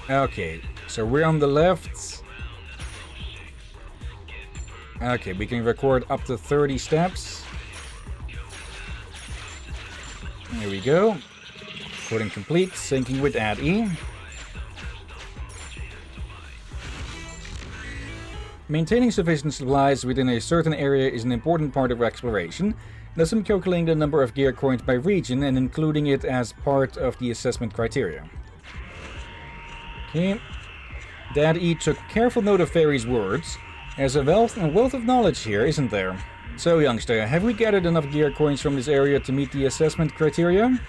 Okay, so we're on the left. Okay, we can record up to 30 steps. Here we go. Recording complete, syncing with ADE. Maintaining sufficient supplies within a certain area is an important part of exploration. Thus, I'm calculating the number of gear coins by region and including it as part of the assessment criteria. Okay. Dad-E took careful note of Fairy's words. There's a wealth of knowledge here, isn't there? So, youngster, have we gathered enough gear coins from this area to meet the assessment criteria?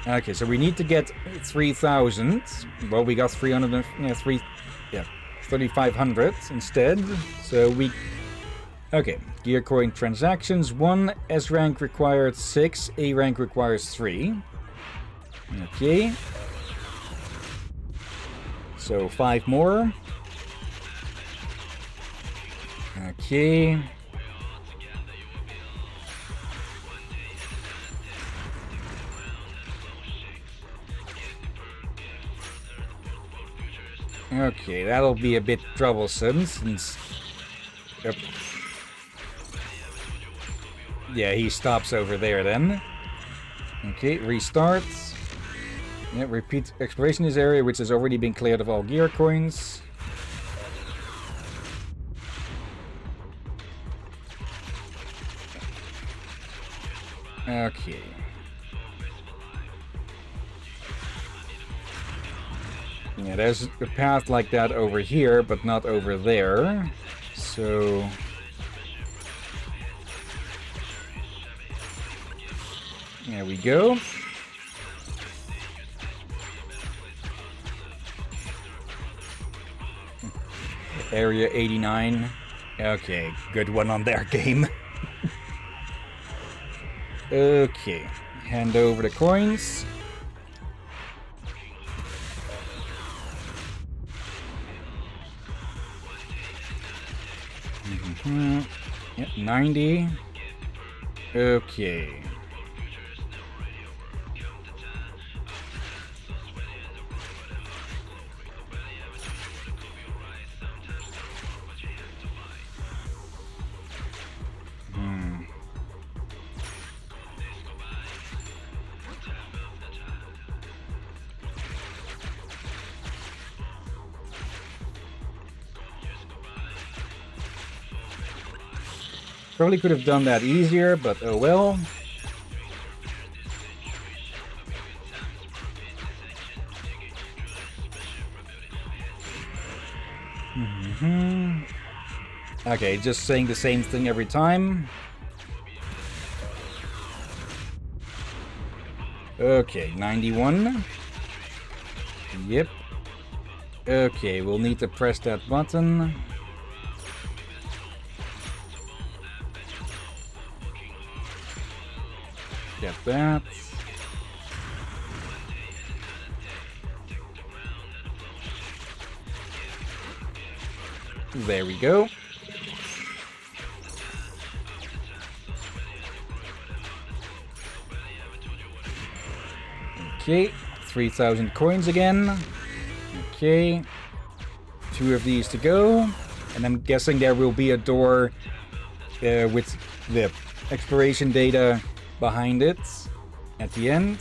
Okay, so we need to get 3,000. Well, we got 3,500 instead. So we... Okay, gear coin transactions. 1 S rank required 6, A rank requires 3. Okay. So 5 more. Okay. Okay, that'll be a bit troublesome since... Yep. Yeah, he stops over there then. Okay, restart. Yeah, repeat exploration in this area, which has already been cleared of all gear coins. Okay. Yeah, there's a path like that over here, but not over there. So... There we go. Area 89. Okay, good one on their game. Okay, hand over the coins. Yep, 90. Okay. Probably could have done that easier, but oh well. Okay, just saying the same thing every time. Okay, 91. Yep. Okay, we'll need to press that button. Get that. There we go. Okay, 3,000 coins again. Okay, 2 of these to go. And I'm guessing there will be a door with the exploration data behind it at the end.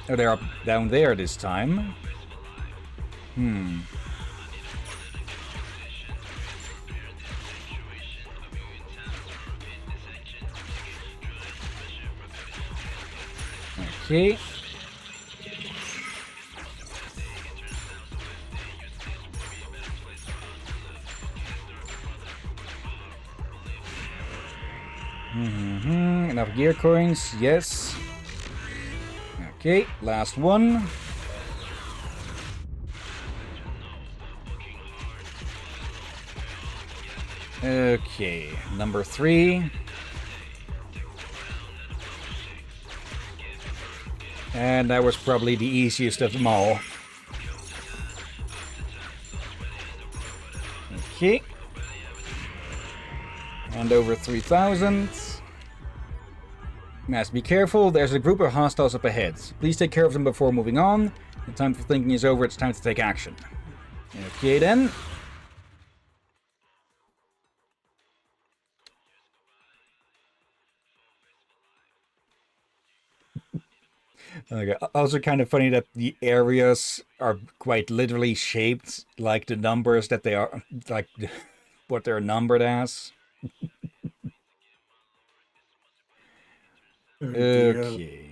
Oh, they're up down there this time. Okay. Enough gear coins, yes. Okay, last one. Okay, number 3. And that was probably the easiest of them all. Okay. And over 3,000. Must be careful, there's a group of hostiles up ahead. Please take care of them before moving on. The time for thinking is over, it's time to take action. Okay then. Okay. Also kind of funny that the areas are quite literally shaped like the numbers that they are, like what they're numbered as. Oh dear. Okay.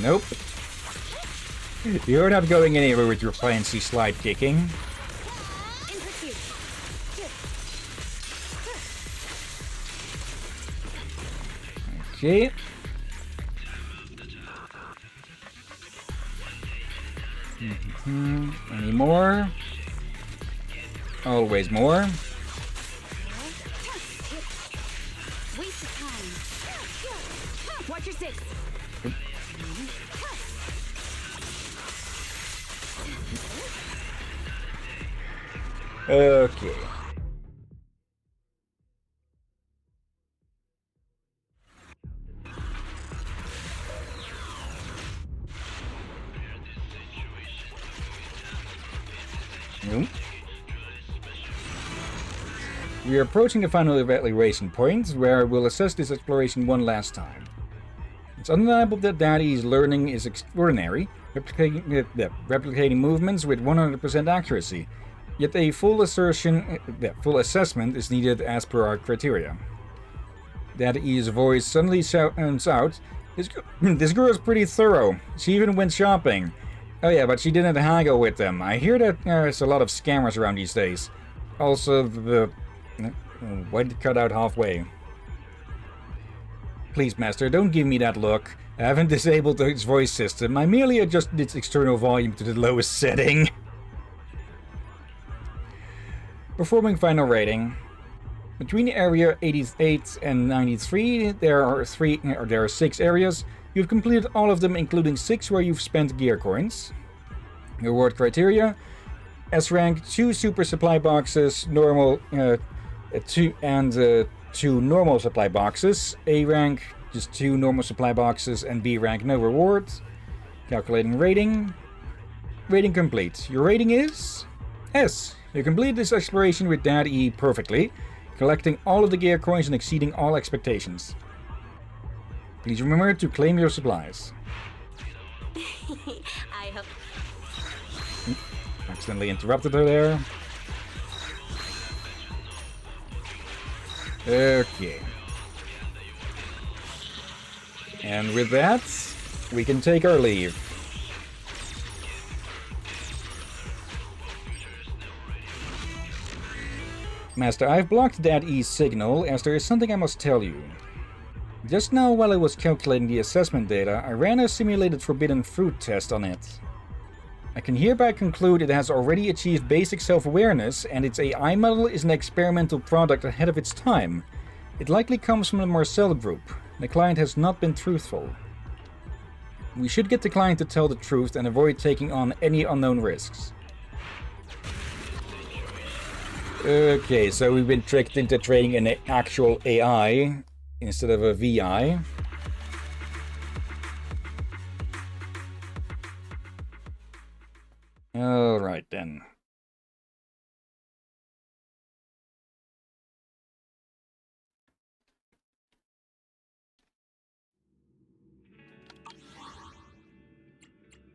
Nope. You're not going anywhere with your fancy slide kicking. Okay. Any more? Always more. Waste of time. Watch your six. Okay. Nope. We are approaching the final evaluation point, where we'll assess this exploration one last time. It's undeniable that Daddy's learning is extraordinary, replicating movements with 100% accuracy. Yet a full assessment is needed as per our criteria. Daddy's voice suddenly sounds out. This girl is pretty thorough. She even went shopping. Oh yeah, but she didn't haggle with them. I hear that there's a lot of scammers around these days. Also, why did it cut out halfway? Please, Master, don't give me that look. I haven't disabled its voice system. I merely adjusted its external volume to the lowest setting. Performing final rating. Between area 88 and 93, there are 6 areas. You've completed all of them, including 6 where you've spent gear coins. Reward criteria: S rank 2 super supply boxes, normal 2 normal supply boxes. A rank just 2 normal supply boxes, and B rank no rewards. Calculating rating. Rating complete. Your rating is S. You completed this exploration with Dad E perfectly, collecting all of the gear coins and exceeding all expectations. Please remember to claim your supplies. I hope. Accidentally interrupted her there. Okay. And with that, we can take our leave. Master, I've blocked Dad E's signal, as there is something I must tell you. Just now, while I was calculating the assessment data, I ran a simulated forbidden fruit test on it. I can hereby conclude it has already achieved basic self-awareness, and its AI model is an experimental product ahead of its time. It likely comes from the Marcel group. The client has not been truthful. We should get the client to tell the truth and avoid taking on any unknown risks. Okay, so we've been tricked into trading an actual AI instead of a VI. Alright then.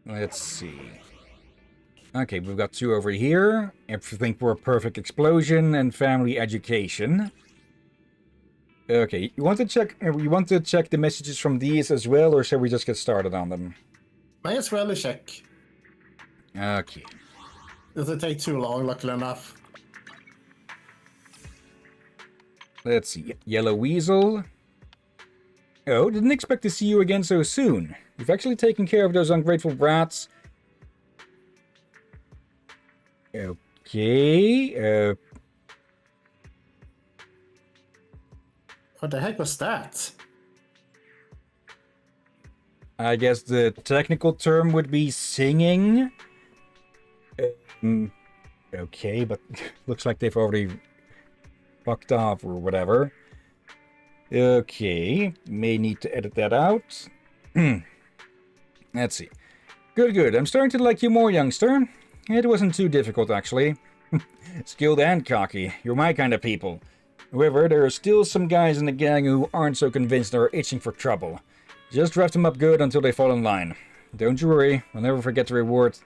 Let's see. Okay, we've got 2 over here. Everything for a perfect explosion and family education. Okay, you want to check the messages from these as well, or shall we just get started on them? May as well check. Okay. Doesn't take too long, luckily enough. Let's see. Yellow Weasel. Oh, didn't expect to see you again so soon. You've actually taken care of those ungrateful brats. Okay. What the heck was that? I guess the technical term would be singing. Okay, but looks like they've already fucked off or whatever. Okay, may need to edit that out. Let's see. Good. I'm starting to like you more, youngster. It wasn't too difficult, actually. Skilled and cocky. You're my kind of people. However, there are still some guys in the gang who aren't so convinced and are itching for trouble. Just draft them up good until they fall in line. Don't you worry, I never forget to reward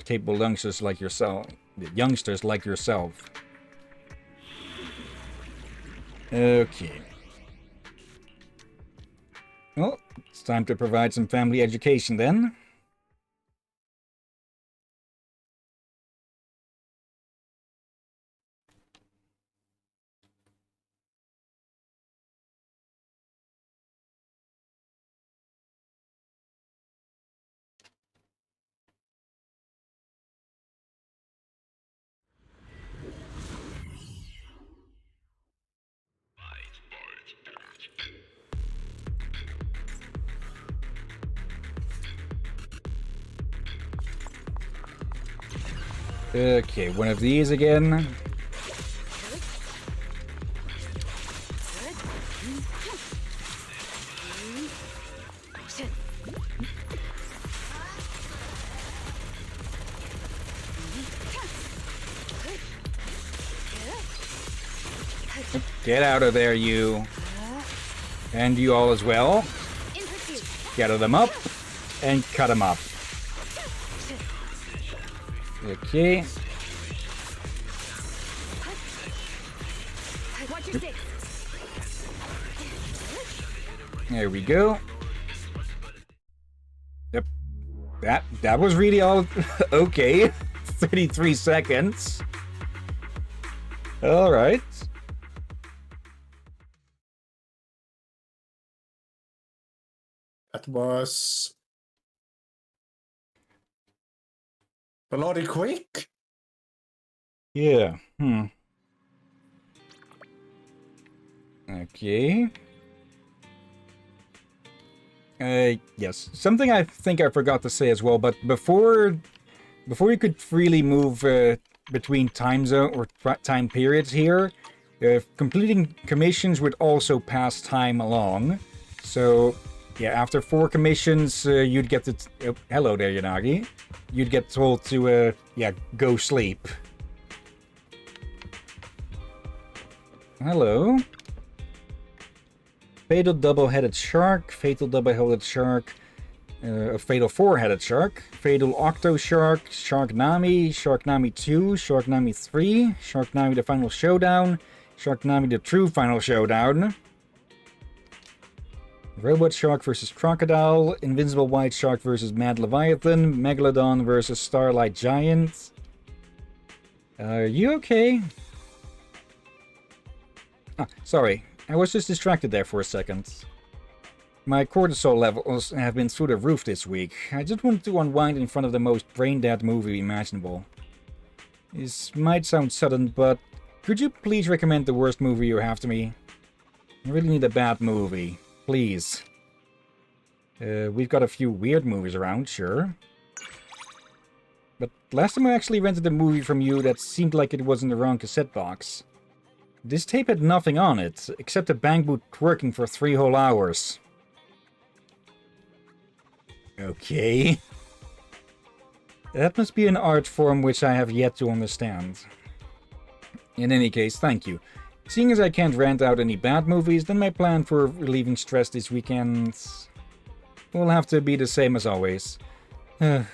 capable youngsters like yourself. Okay. Well, it's time to provide some family education then. Okay, one of these again. Get out of there, you. And you all as well. Gather them up and cut them up. Okay. There we go. Yep. That was really all okay. 33 seconds. All right. That was bloody quick. Yeah. Okay. Yes. Something I think I forgot to say as well, but before you could freely move between time zone or time periods here, completing commissions would also pass time along. So, yeah, after 4 commissions, you'd get to... Oh, hello there, Yanagi. You'd get told to, go sleep. Hello. Fatal double-headed shark, fatal double-headed shark, a fatal 4-headed shark, fatal octo shark, Sharknami, Sharknami 2, Sharknami 3, Sharknami the final showdown, Sharknami the true final showdown, Robot Shark versus Crocodile, Invincible White Shark versus Mad Leviathan, Megalodon versus Starlight Giant. Are you okay? Ah, sorry. I was just distracted there for a second. My cortisol levels have been through the roof this week. I just wanted to unwind in front of the most brain-dead movie imaginable. This might sound sudden, but could you please recommend the worst movie you have to me? I really need a bad movie. Please. We've got a few weird movies around, sure. But last time I actually rented a movie from you that seemed like it was in the wrong cassette box. This tape had nothing on it, except a bang boot twerking for 3 whole hours. Okay. That must be an art form which I have yet to understand. In any case, thank you. Seeing as I can't rent out any bad movies, then my plan for relieving stress this weekend will have to be the same as always. Yeah,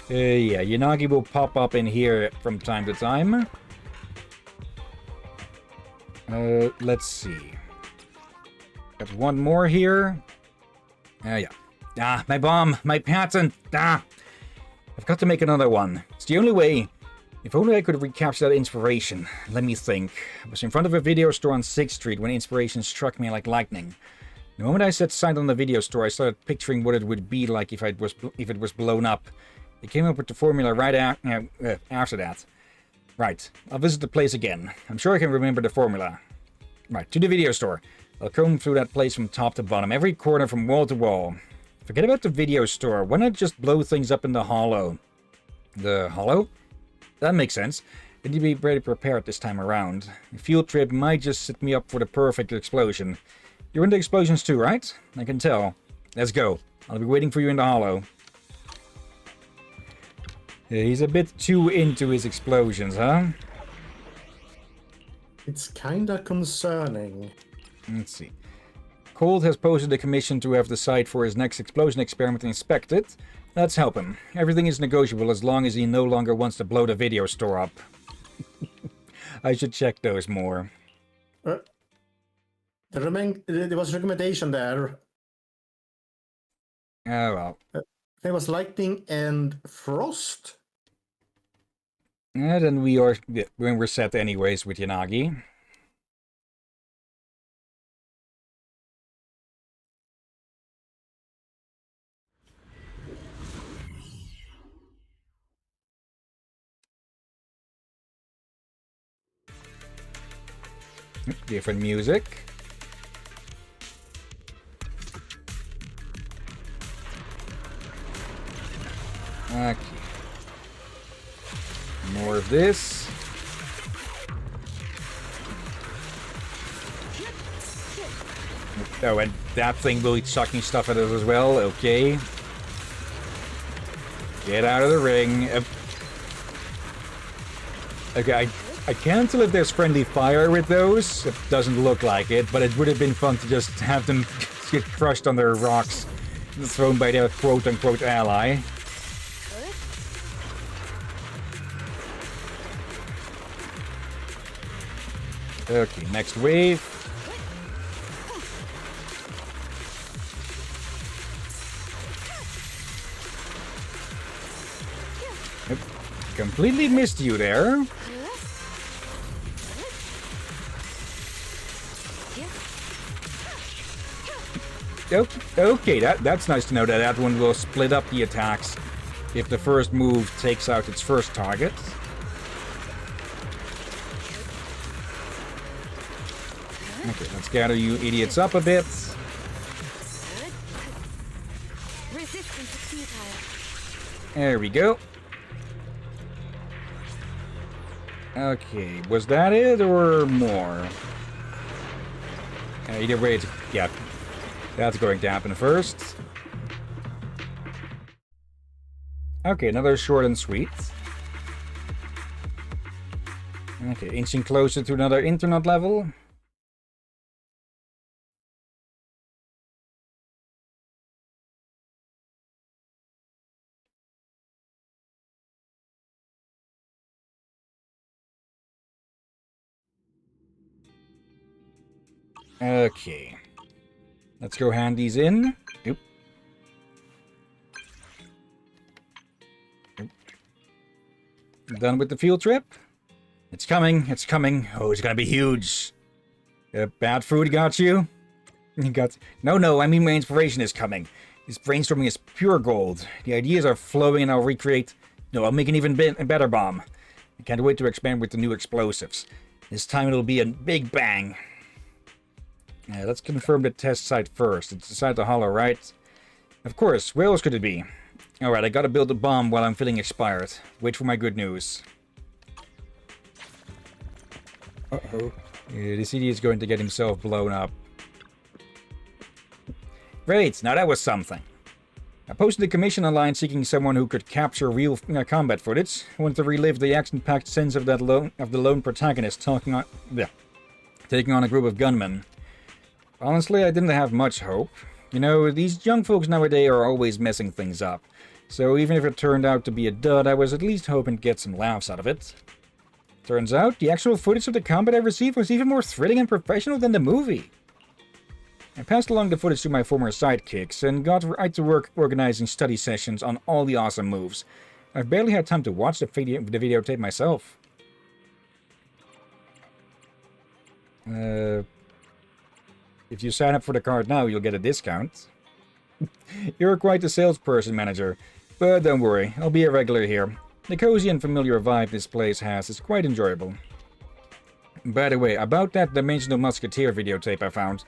Yanagi will pop up in here from time to time. Let's see. Got one more here. Yeah. Ah, my bomb! My patent! Ah! I've got to make another one. It's the only way. If only I could recapture that inspiration. Let me think. I was in front of a video store on 6th Street when inspiration struck me like lightning. The moment I set sight on the video store, I started picturing what it would be like if it was blown up. I came up with the formula right after that. Right, I'll visit the place again. I'm sure I can remember the formula. Right, to the video store. I'll comb through that place from top to bottom, every corner from wall to wall. Forget about the video store. Why not just blow things up in the hollow? The hollow? That makes sense. I need to be ready prepared this time around. A field trip might just set me up for the perfect explosion. You're into explosions too, right? I can tell. Let's go. I'll be waiting for you in the hollow. Yeah, he's a bit too into his explosions, huh? It's kinda concerning. Let's see. Colt has posted a commission to have the site for his next explosion experiment inspected. Let's help him. Everything is negotiable as long as he no longer wants to blow the video store up. I should check those more. There was a recommendation there. Oh well. There was lightning and frost. And then we're set anyways with Yanagi. Different music. Okay. More of this. Oh, and that thing will be chucking stuff at us as well. Okay. Get out of the ring. Okay, I can't tell if there's friendly fire with those. It doesn't look like it, but it would have been fun to just have them get crushed on their rocks thrown by their quote-unquote ally. Okay, next wave. Yep. Completely missed you there. Okay, that's nice to know that that one will split up the attacks if the first move takes out its first target. Okay, let's gather you idiots up a bit. There we go. Okay, was that it or more? Either way, it's, yeah, that's going to happen first. Okay, another short and sweet. Okay, inching closer to another internet level. Okay. Let's go hand these in. Oop. Oop. Done with the field trip? It's coming, it's coming. Oh, it's gonna be huge. Bad food got you? You got... No, I mean my inspiration is coming. This brainstorming is pure gold. The ideas are flowing and I'll recreate... No, I'll make an even better bomb. I can't wait to expand with the new explosives. This time it'll be a big bang. Let's confirm the test site first. It's inside the hollow, right? Of course. Where else could it be? Alright, I gotta build a bomb while I'm feeling expired. Wait for my good news. Uh-oh. This idiot's going to get himself blown up. Great, now that was something. I posted a commission online seeking someone who could capture real combat footage. I wanted to relive the action-packed sense of the lone protagonist taking on a group of gunmen. Honestly, I didn't have much hope. You know, these young folks nowadays are always messing things up. So even if it turned out to be a dud, I was at least hoping to get some laughs out of it. Turns out, the actual footage of the combat I received was even more thrilling and professional than the movie. I passed along the footage to my former sidekicks and got right to work organizing study sessions on all the awesome moves. I've barely had time to watch the videotape myself. If you sign up for the card now, you'll get a discount. You're quite a salesperson, manager. But don't worry, I'll be a regular here. The cozy and familiar vibe this place has is quite enjoyable. By the way, about that Dimensional Musketeer videotape I found,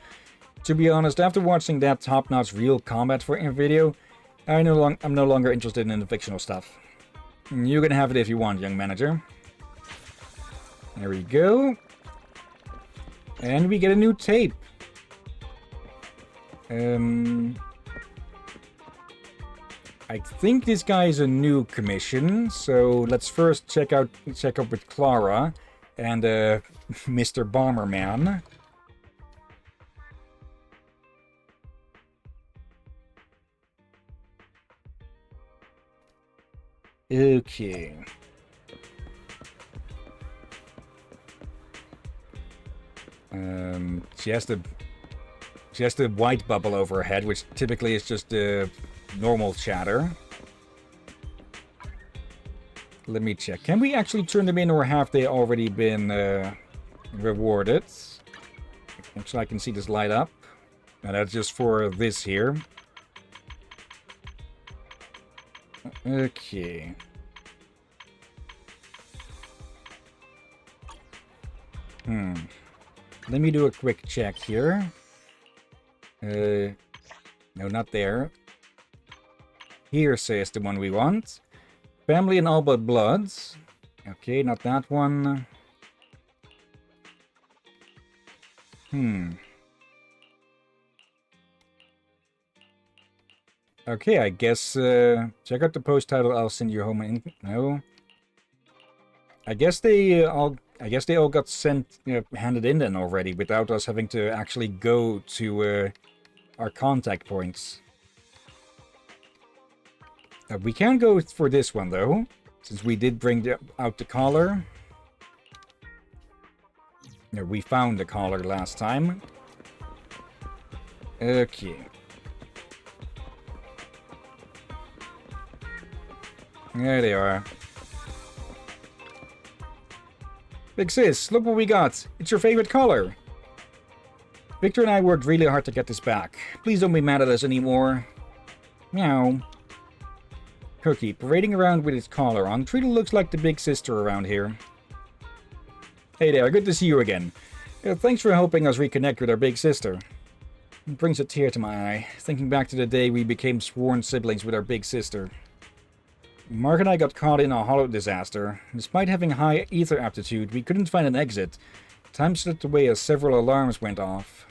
to be honest, after watching that top-notch real combat video, I'm no longer interested in the fictional stuff. You can have it if you want, young manager. There we go. And we get a new tape. I think this guy is a new commission, so let's first check up with Clara and Mr. Bomberman. Okay. She has the white bubble over her head, which typically is just normal chatter. Let me check. Can we actually turn them in, or have they already been rewarded? Actually, I can see this light up. And that's just for this here. Okay. Let me do a quick check here. No, not there. Hearsay is the one we want. Family and all but bloods. Okay, not that one. Okay, I guess check out the post title. I'll send you home. No. I guess they all got sent, handed in then already, without us having to actually go to our contact points. We can go for this one though, since we did bring out the collar. No, we found the collar last time. Okay. There they are. Big sis, look what we got. It's your favorite color. Victor and I worked really hard to get this back. Please don't be mad at us anymore. Meow. Cookie, parading around with its collar on. Truly looks like the big sister around here. Hey there, good to see you again. Thanks for helping us reconnect with our big sister. It brings a tear to my eye, thinking back to the day we became sworn siblings with our big sister. Mark and I got caught in a hollow disaster. Despite having high ether aptitude, we couldn't find an exit. Time slipped away as several alarms went off.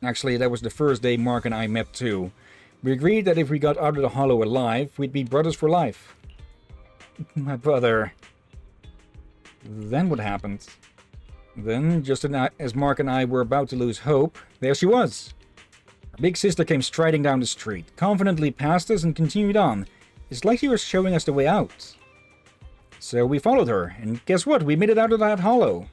Actually, that was the first day Mark and I met too. We agreed that if we got out of the hollow alive, we'd be brothers for life. My brother. Then what happened? Then, just as Mark and I were about to lose hope, there she was. Our big sister came striding down the street, confidently passed us and continued on. It's like she was showing us the way out. So we followed her, and guess what? We made it out of that hollow.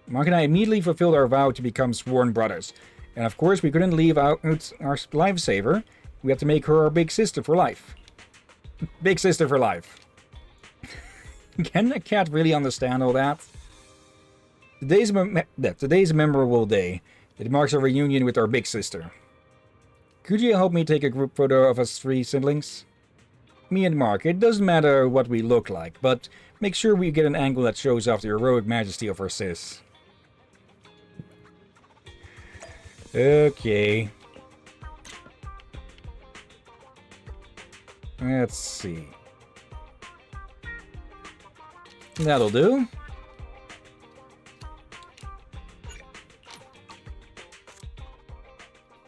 Mark and I immediately fulfilled our vow to become sworn brothers. And of course, we couldn't leave out our lifesaver. We had to make her our big sister for life. Big sister for life. Can a cat really understand all that? Today's a memorable day. It marks our reunion with our big sister. Could you help me take a group photo of us 3 siblings? Me and Mark, it doesn't matter what we look like, but make sure we get an angle that shows off the heroic majesty of our sis. Okay. Let's see. That'll do.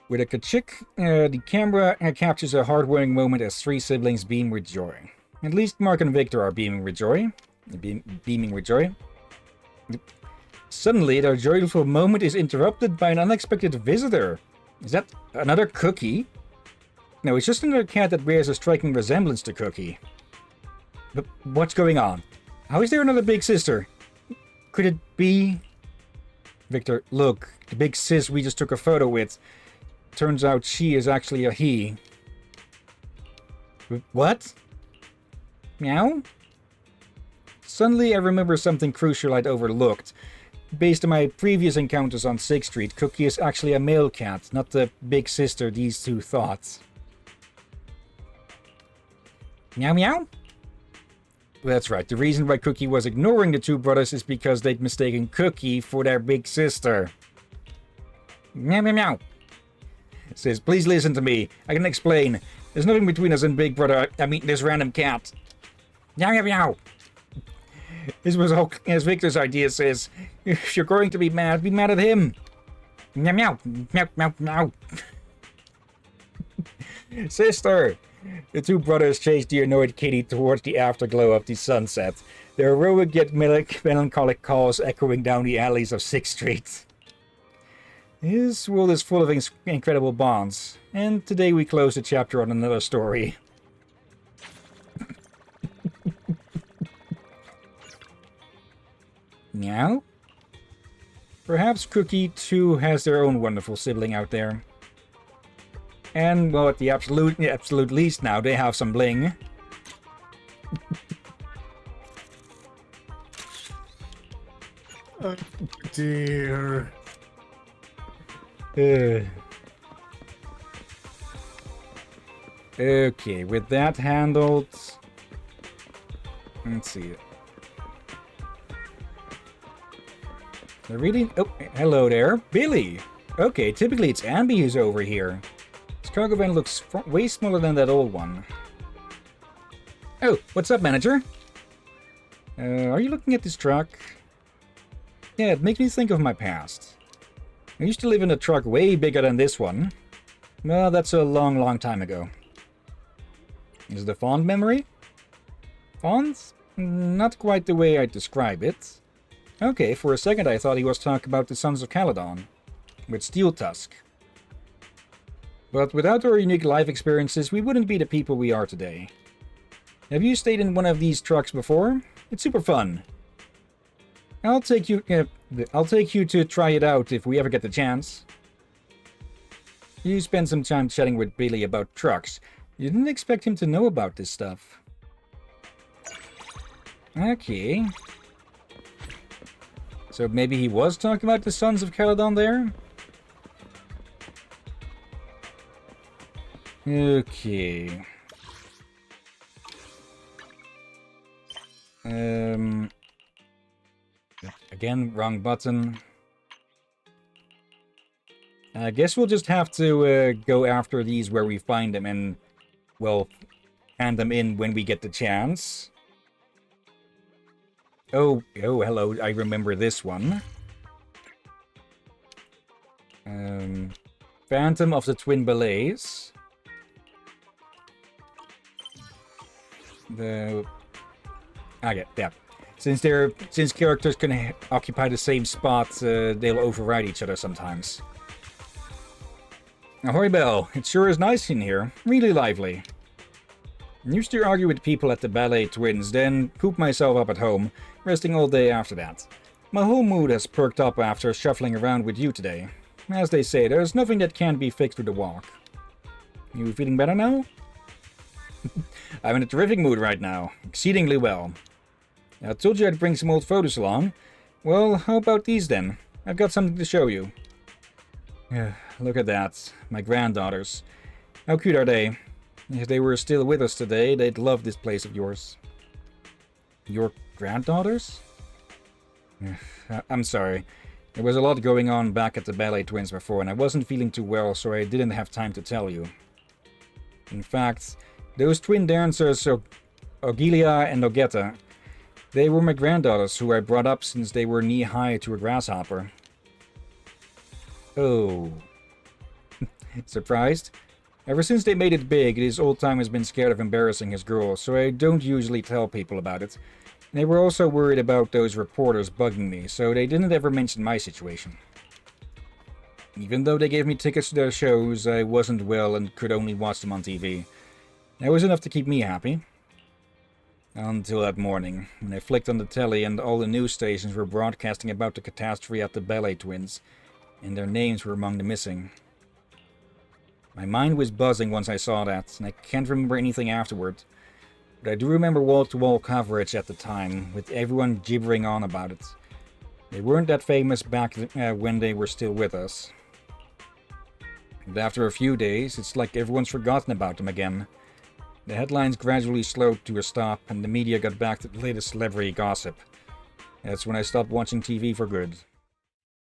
With a kachik, the camera captures a heartwarming moment as 3 siblings beam with joy. At least Mark and Victor are beaming with joy. Beaming with joy. Suddenly, their joyful moment is interrupted by an unexpected visitor. Is that another Cookie? No, it's just another cat that bears a striking resemblance to Cookie. But what's going on? How is there another big sister? Could it be... Victor, look, the big sis we just took a photo with. Turns out she is actually a he. What? Meow? Suddenly I remember something crucial I'd overlooked. Based on my previous encounters on 6th Street, Cookie is actually a male cat, not the big sister these two thought. Meow meow? That's right. The reason why Cookie was ignoring the two brothers is because they'd mistaken Cookie for their big sister. Meow, meow, meow. It says, please listen to me. I can explain. There's nothing between us and Big Brother. I mean, this random cat. Meow, meow, meow. This was all, as Victor's idea says. If you're going to be mad at him. Meow, meow, meow, meow, meow. Sister! The two brothers chased the annoyed kitty towards the afterglow of the sunset. Their heroic yet melancholic calls echoing down the alleys of 6th Street. This world is full of incredible bonds, and today we close the chapter on another story. Meow? Perhaps Cookie too has their own wonderful sibling out there. And, well, at the absolute least now, they have some bling. Oh, dear. Okay, with that handled... Let's see. They're really... Oh, hello there. Billy! Okay, typically it's Ambi who's over here. This cargo van looks way smaller than that old one. Oh, what's up, manager? Are you looking at this truck? Yeah, it makes me think of my past. I used to live in a truck way bigger than this one. Well, that's a long, long time ago. Is it a fond memory? Fond? Not quite the way I'd describe it. Okay, for a second I thought he was talking about the Sons of Caledon. With Steel Tusk. But without our unique life experiences, we wouldn't be the people we are today. Have you stayed in one of these trucks before? It's super fun. I'll take you to try it out if we ever get the chance. You spent some time chatting with Billy about trucks. You didn't expect him to know about this stuff. Okay. So maybe he was talking about the Sons of Caledon there? Okay. Again, wrong button. I guess we'll just have to go after these where we find them and, well, hand them in when we get the chance. Oh, hello, I remember this one. Phantom of the Twin Ballets. Yeah. Since characters can occupy the same spot, they'll override each other sometimes. Ahoy, Belle. It sure is nice in here. Really lively. Used to argue with people at the Ballet Twins, then coop myself up at home, resting all day after that. My whole mood has perked up after shuffling around with you today. As they say, there's nothing that can't be fixed with a walk. You feeling better now? I'm in a terrific mood right now. Exceedingly well. I told you I'd bring some old photos along. Well, how about these then? I've got something to show you. Look at that. My granddaughters. How cute are they? If they were still with us today, they'd love this place of yours. Your granddaughters? I'm sorry. There was a lot going on back at the Ballet Twins before, and I wasn't feeling too well, so I didn't have time to tell you. In fact, those twin dancers, Ogilia and Ogetta, they were my granddaughters who I brought up since they were knee-high to a grasshopper. Oh. Surprised? Ever since they made it big, this old time has been scared of embarrassing his girls, so I don't usually tell people about it. They were also worried about those reporters bugging me, so they didn't ever mention my situation. Even though they gave me tickets to their shows, I wasn't well and could only watch them on TV. That was enough to keep me happy. Until that morning, when I flicked on the telly and all the news stations were broadcasting about the catastrophe at the Ballet Twins, and their names were among the missing. My mind was buzzing once I saw that, and I can't remember anything afterward. But I do remember wall-to-wall coverage at the time, with everyone gibbering on about it. They weren't that famous back when they were still with us. But after a few days, it's like everyone's forgotten about them again. The headlines gradually slowed to a stop, and the media got back to the latest celebrity gossip. That's when I stopped watching TV for good.